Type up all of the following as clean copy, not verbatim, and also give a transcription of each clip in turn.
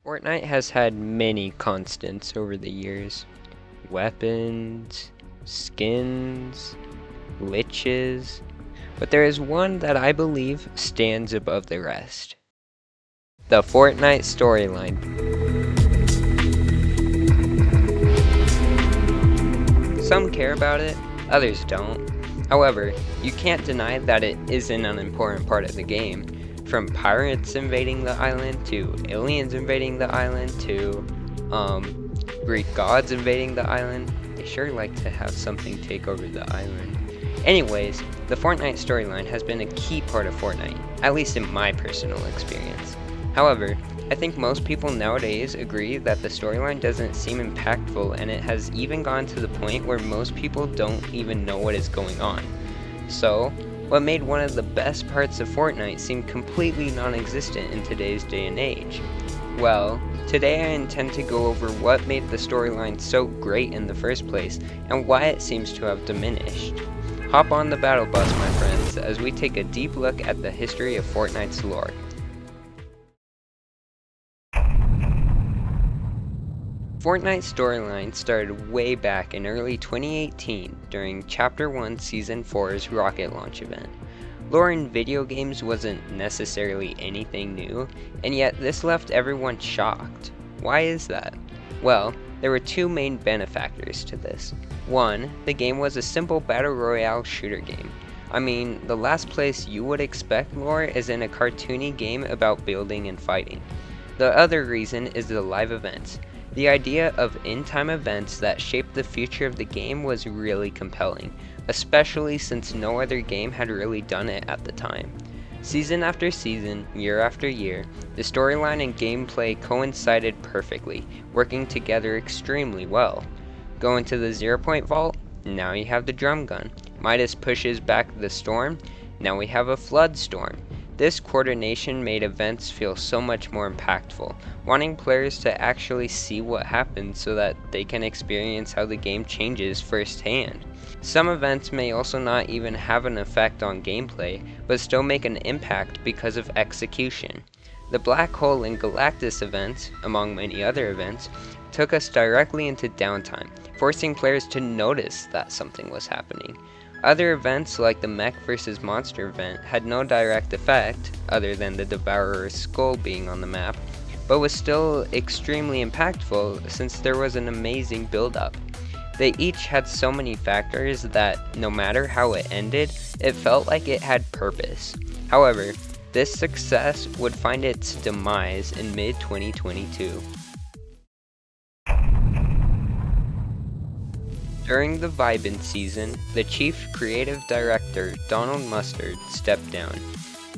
Fortnite has had many constants over the years. Weapons, skins, glitches, but there is one that I believe stands above the rest. The Fortnite storyline. Some care about it, others don't. However, you can't deny that it isn't an important part of the game. From pirates invading the island, to aliens invading the island, to Greek gods invading the island, they sure like to have something take over the island. Anyways, the Fortnite storyline has been a key part of Fortnite, at least in my personal experience. However, I think most people nowadays agree that the storyline doesn't seem impactful, and it has even gone to the point where most people don't even know what is going on. So, what made one of the best parts of Fortnite seem completely non-existent in today's day and age? Well, today I intend to go over what made the storyline so great in the first place, and why it seems to have diminished. Hop on the battle bus, my friends, as we take a deep look at the history of Fortnite's lore. Fortnite's storyline started way back in early 2018 during Chapter 1 Season 4's rocket launch event. Lore in video games wasn't necessarily anything new, and yet this left everyone shocked. Why is that? Well, there were two main benefactors to this. One, the game was a simple battle royale shooter game. I mean, the last place you would expect lore is in a cartoony game about building and fighting. The other reason is the live events. The idea of in-time events that shaped the future of the game was really compelling, especially since no other game had really done it at the time. Season after season, year after year, the storyline and gameplay coincided perfectly, working together extremely well. Go into the 0-point vault, now you have the drum gun. Midas pushes back the storm, now we have a flood storm. This coordination made events feel so much more impactful, wanting players to actually see what happens so that they can experience how the game changes firsthand. Some events may also not even have an effect on gameplay, but still make an impact because of execution. The Black Hole and Galactus events, among many other events, took us directly into downtime, forcing players to notice that something was happening. Other events like the Mech vs. Monster event had no direct effect, other than the Devourer's skull being on the map, but was still extremely impactful since there was an amazing build-up. They each had so many factors that, no matter how it ended, it felt like it had purpose. However, this success would find its demise in mid-2022. During the Vibin season, the chief creative director, Donald Mustard, stepped down.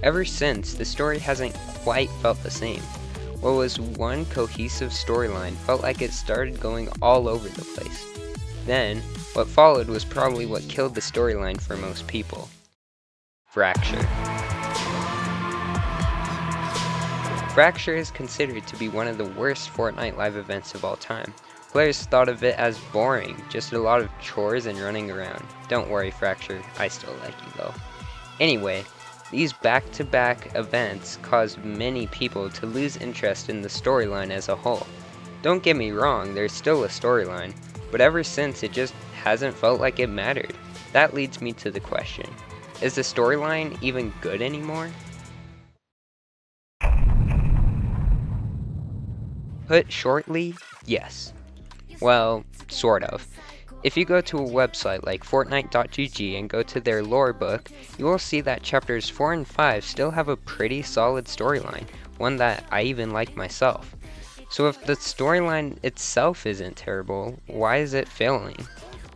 Ever since, the story hasn't quite felt the same. What was one cohesive storyline felt like it started going all over the place. Then, what followed was probably what killed the storyline for most people. Fracture. Fracture is considered to be one of the worst Fortnite live events of all time. Players thought of it as boring, just a lot of chores and running around. Don't worry, Fracture, I still like you though. Anyway, these back-to-back events caused many people to lose interest in the storyline as a whole. Don't get me wrong, there's still a storyline, but ever since it just hasn't felt like it mattered. That leads me to the question, is the storyline even good anymore? Put shortly, yes. Well, sort of. If you go to a website like Fortnite.gg and go to their lore book, you will see that chapters 4 and 5 still have a pretty solid storyline, one that I even like myself. So if the storyline itself isn't terrible, why is it failing?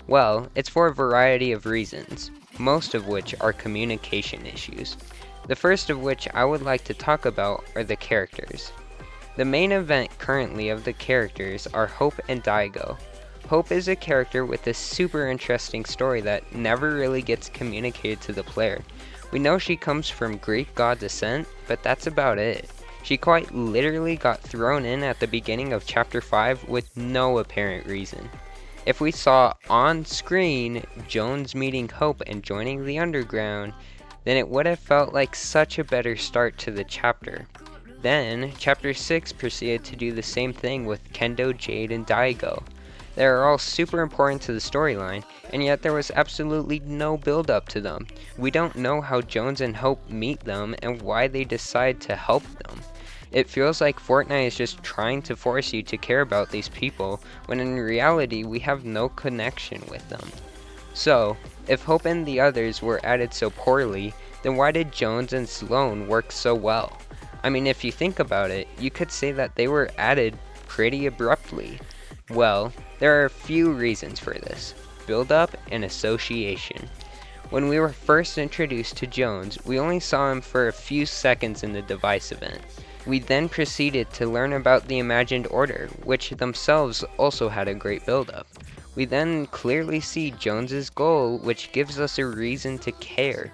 Well, it's for a variety of reasons, most of which are communication issues. The first of which I would like to talk about are the characters. The main event currently of the characters are Hope and Daigo. Hope is a character with a super interesting story that never really gets communicated to the player. We know she comes from Greek god descent, but that's about it. She quite literally got thrown in at the beginning of Chapter 5 with no apparent reason. If we saw on screen Jones meeting Hope and joining the underground, then it would have felt like such a better start to the chapter. Then, Chapter 6 proceeded to do the same thing with Kendo, Jade, and Daigo. They are all super important to the storyline, and yet there was absolutely no build up to them. We don't know how Jones and Hope meet them and why they decide to help them. It feels like Fortnite is just trying to force you to care about these people, when in reality we have no connection with them. So, if Hope and the others were added so poorly, then why did Jones and Sloane work so well? I mean, if you think about it, you could say that they were added pretty abruptly. Well, there are a few reasons for this: build up and association. When we were first introduced to Jones, we only saw him for a few seconds in the device event. We then proceeded to learn about the Imagined Order, which themselves also had a great build-up. We then clearly see Jones's goal, which gives us a reason to care.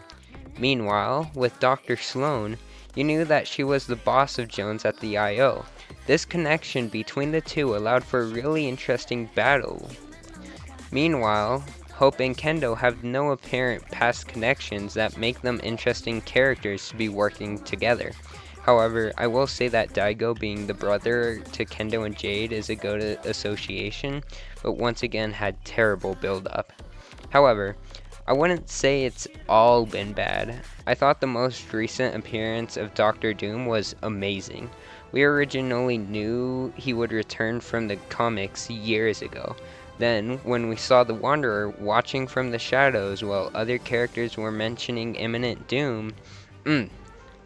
Meanwhile, with Dr. Sloane, you knew that she was the boss of Jones at the I.O. This connection between the two allowed for a really interesting battle. Meanwhile, Hope and Kendo have no apparent past connections that make them interesting characters to be working together. However, I will say that Daigo being the brother to Kendo and Jade is a good association, but once again had terrible build-up. However, I wouldn't say it's all been bad. I thought the most recent appearance of Doctor Doom was amazing. We originally knew he would return from the comics years ago. Then, when we saw the Wanderer watching from the shadows while other characters were mentioning imminent doom,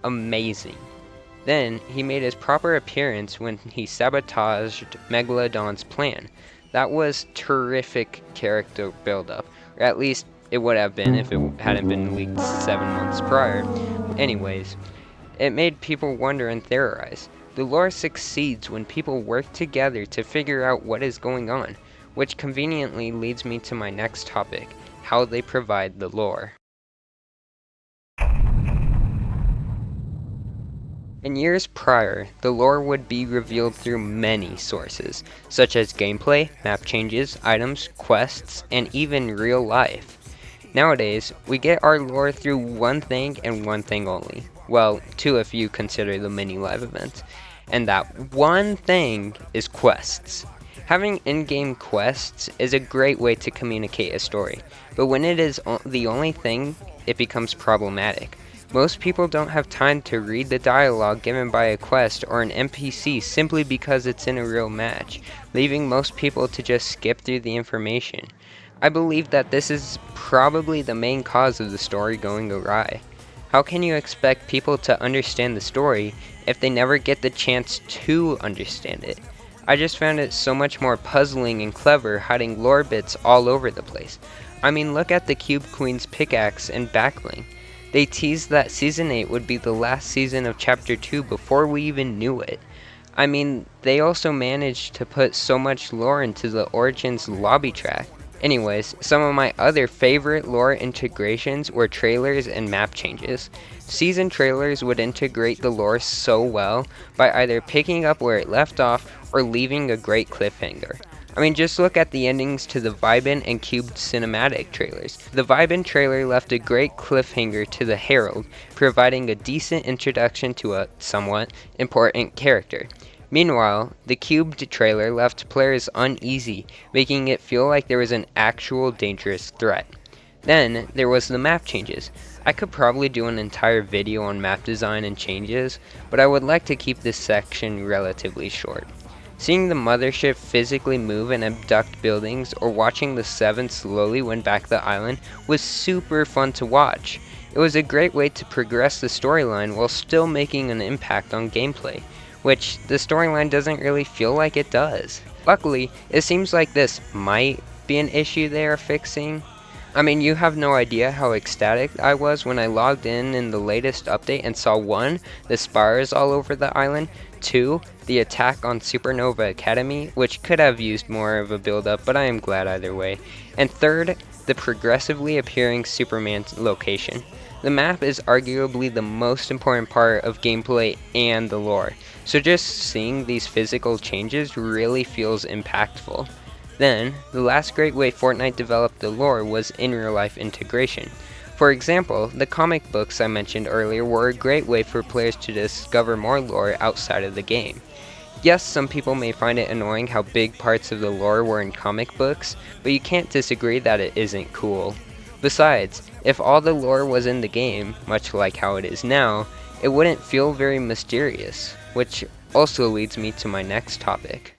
amazing. Then, he made his proper appearance when he sabotaged Megalodon's plan. That was terrific character build-up, or at least it would have been if it hadn't been leaked 7 months prior. Anyways, it made people wonder and theorize. The lore succeeds when people work together to figure out what is going on, which conveniently leads me to my next topic: how they provide the lore. In years prior, the lore would be revealed through many sources, such as gameplay, map changes, items, quests, and even real life. Nowadays, we get our lore through one thing and one thing only. Well, two if you consider the mini live events. And that one thing is quests. Having in-game quests is a great way to communicate a story, but when it is the only thing, it becomes problematic. Most people don't have time to read the dialogue given by a quest or an NPC simply because it's in a real match, leaving most people to just skip through the information. I believe that this is probably the main cause of the story going awry. How can you expect people to understand the story if they never get the chance to understand it? I just found it so much more puzzling and clever, hiding lore bits all over the place. I mean, look at the Cube Queen's pickaxe and backbling. They teased that Season 8 would be the last season of Chapter 2 before we even knew it. I mean, they also managed to put so much lore into the Origins lobby track. Anyways, some of my other favorite lore integrations were trailers and map changes. Season trailers would integrate the lore so well by either picking up where it left off or leaving a great cliffhanger. I mean, just look at the endings to the Vibin and Cubed cinematic trailers. The Vibin trailer left a great cliffhanger to the Herald, providing a decent introduction to a somewhat important character. Meanwhile, the Cubed trailer left players uneasy, making it feel like there was an actual dangerous threat. Then, there was the map changes. I could probably do an entire video on map design and changes, but I would like to keep this section relatively short. Seeing the mothership physically move and abduct buildings, or watching the Seven slowly win back the island, was super fun to watch. It was a great way to progress the storyline while still making an impact on gameplay, which the storyline doesn't really feel like it does. Luckily, it seems like this might be an issue they are fixing. I mean, you have no idea how ecstatic I was when I logged in the latest update and saw 1, the spires all over the island, 2, the attack on Supernova Academy, which could have used more of a build-up, but I am glad either way, and 3rd, the progressively appearing Superman location. The map is arguably the most important part of gameplay and the lore, so just seeing these physical changes really feels impactful. Then, the last great way Fortnite developed the lore was in real life integration. For example, the comic books I mentioned earlier were a great way for players to discover more lore outside of the game. Yes, some people may find it annoying how big parts of the lore were in comic books, but you can't disagree that it isn't cool. Besides, if all the lore was in the game, much like how it is now, it wouldn't feel very mysterious, which also leads me to my next topic.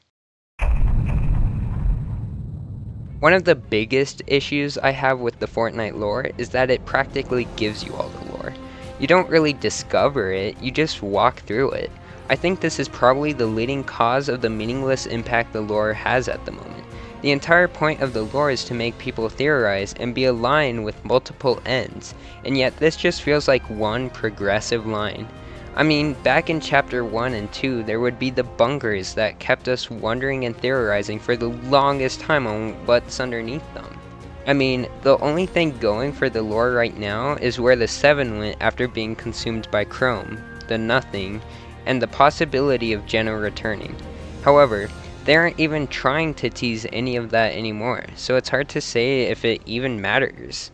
One of the biggest issues I have with the Fortnite lore is that it practically gives you all the lore. You don't really discover it, you just walk through it. I think this is probably the leading cause of the meaningless impact the lore has at the moment. The entire point of the lore is to make people theorize and be aligned with multiple ends, and yet this just feels like one progressive line. I mean, back in chapter 1 and 2, there would be the bunkers that kept us wondering and theorizing for the longest time on what's underneath them. I mean, the only thing going for the lore right now is where the 7 went after being consumed by Chrome, the Nothing, and the possibility of Jenna returning. However, they aren't even trying to tease any of that anymore, so it's hard to say if it even matters.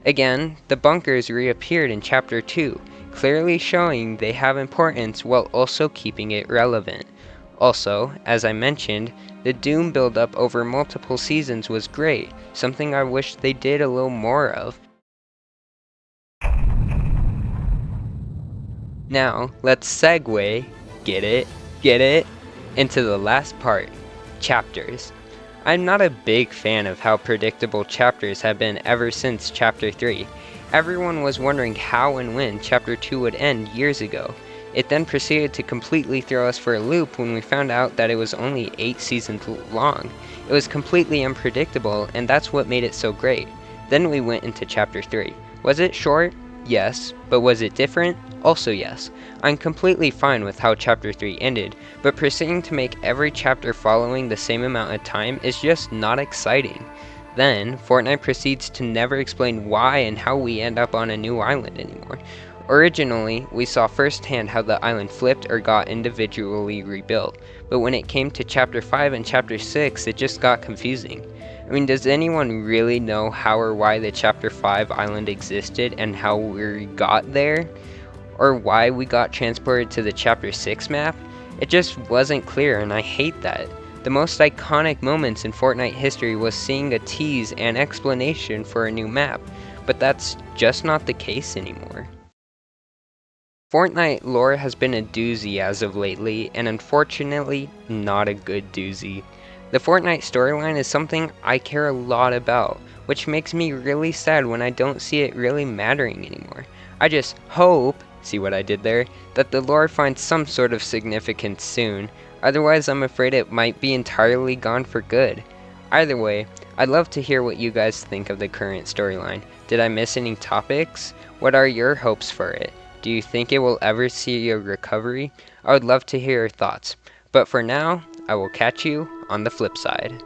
Again, the bunkers reappeared in chapter 2, clearly showing they have importance while also keeping it relevant. Also, as I mentioned, the Doom build-up over multiple seasons was great, something I wish they did a little more of. Now, let's segue, get it, into the last part, chapters. I'm not a big fan of how predictable chapters have been ever since chapter 3. Everyone was wondering how and when chapter 2 would end years ago. It then proceeded to completely throw us for a loop when we found out that it was only 8 seasons long. It was completely unpredictable, and that's what made it so great. Then we went into chapter 3. Was it short? Yes. But was it different? Also yes. I'm completely fine with how chapter 3 ended, but proceeding to make every chapter following the same amount of time is just not exciting. Then, Fortnite proceeds to never explain why and how we end up on a new island anymore. Originally, we saw firsthand how the island flipped or got individually rebuilt, but when it came to chapter 5 and chapter 6, it just got confusing. I mean, does anyone really know how or why the chapter 5 island existed and how we got there? Or why we got transported to the chapter 6 map? It just wasn't clear, and I hate that. The most iconic moments in Fortnite history was seeing a tease and explanation for a new map, but that's just not the case anymore. Fortnite lore has been a doozy as of lately, and unfortunately, not a good doozy. The Fortnite storyline is something I care a lot about, which makes me really sad when I don't see it really mattering anymore. I just hope, see what I did there, that the lore finds some sort of significance soon, otherwise I'm afraid it might be entirely gone for good. Either way, I'd love to hear what you guys think of the current storyline. Did I miss any topics? What are your hopes for it? Do you think it will ever see a recovery? I would love to hear your thoughts. But for now, I will catch you on the flip side.